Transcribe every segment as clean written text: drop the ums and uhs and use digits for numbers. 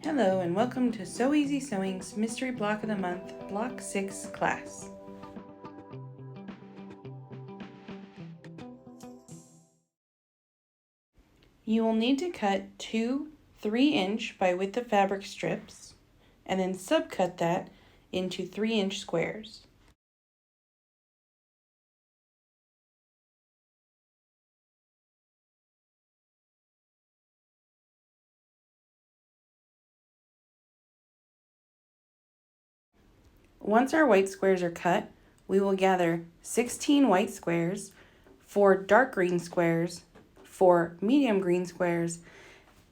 Hello and welcome to So Easy Sewing's Mystery Block of the Month, Block 6 class. You will need to cut two 3-inch by width of fabric strips and then subcut that into 3-inch squares. Once our white squares are cut, we will gather 16 white squares, 4 dark green squares, 4 medium green squares,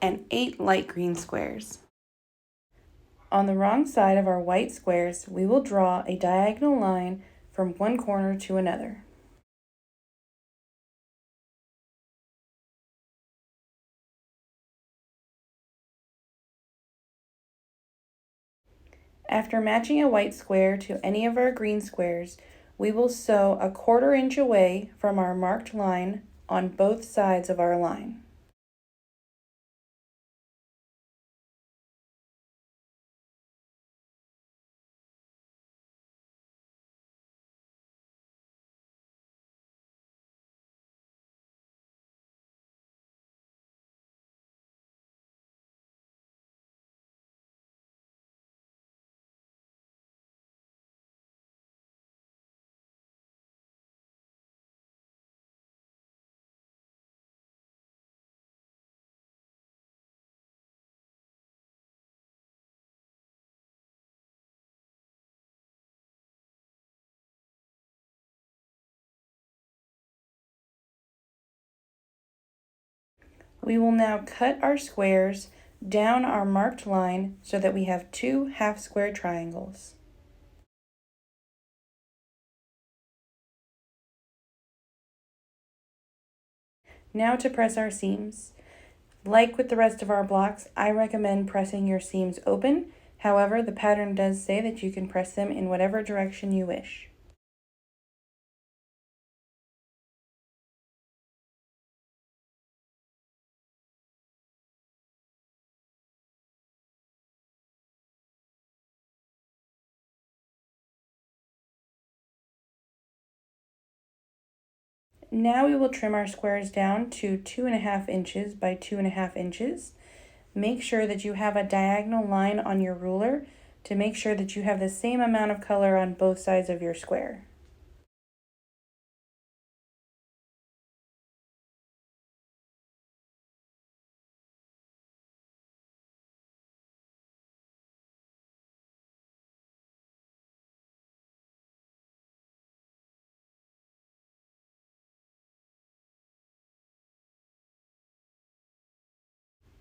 and 8 light green squares. On the wrong side of our white squares, we will draw a diagonal line from one corner to another. After matching a white square to any of our green squares, we will sew a 1/4 inch away from our marked line on both sides of our line. We will now cut our squares down our marked line so that we have 2 half-square triangles. Now to press our seams. Like with the rest of our blocks, I recommend pressing your seams open. However, the pattern does say that you can press them in whatever direction you wish. Now we will trim our squares down to 2.5 inches by 2.5 inches. Make sure that you have a diagonal line on your ruler to make sure that you have the same amount of color on both sides of your square.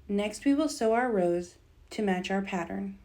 Next, we will sew our rows to match our pattern.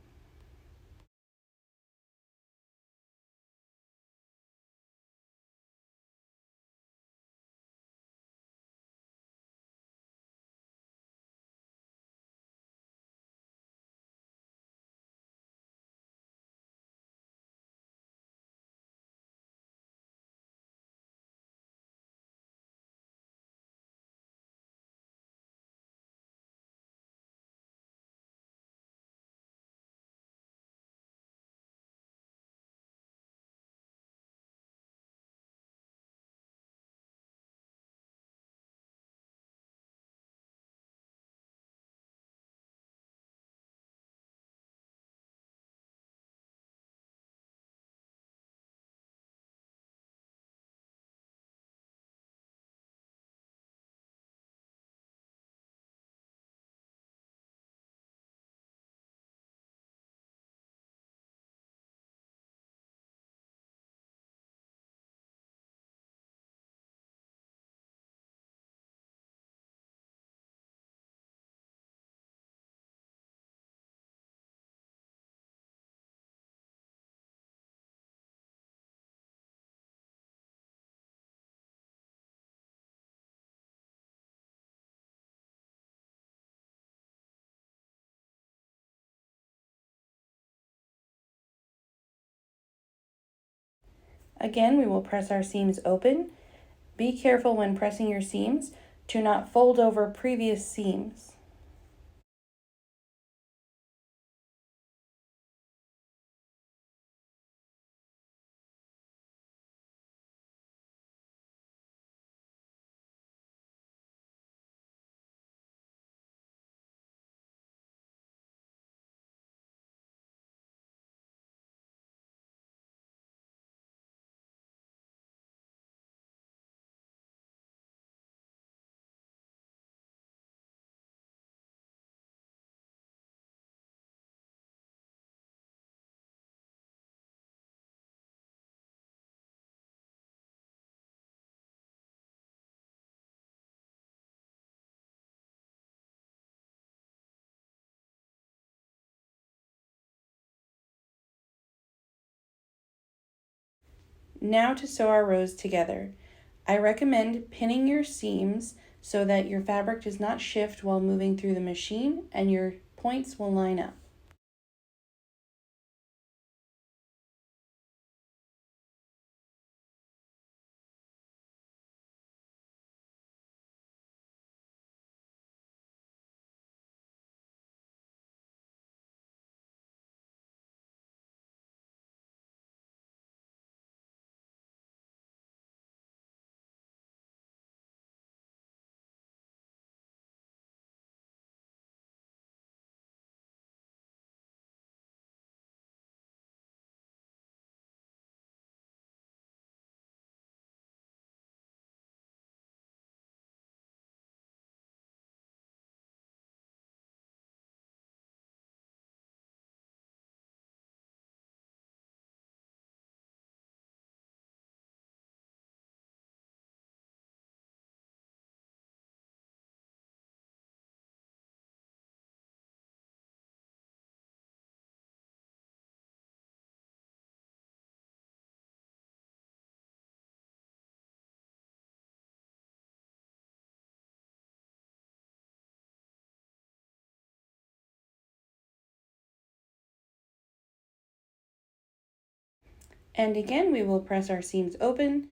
Again, we will press our seams open. Be careful when pressing your seams to not fold over previous seams. Now to sew our rows together. I recommend pinning your seams so that your fabric does not shift while moving through the machine and your points will line up. And again, we will press our seams open.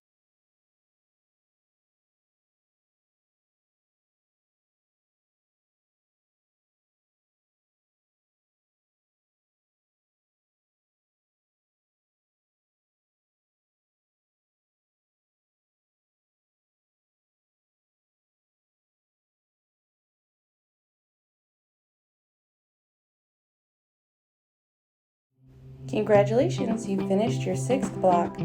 Congratulations, you finished your 6th block.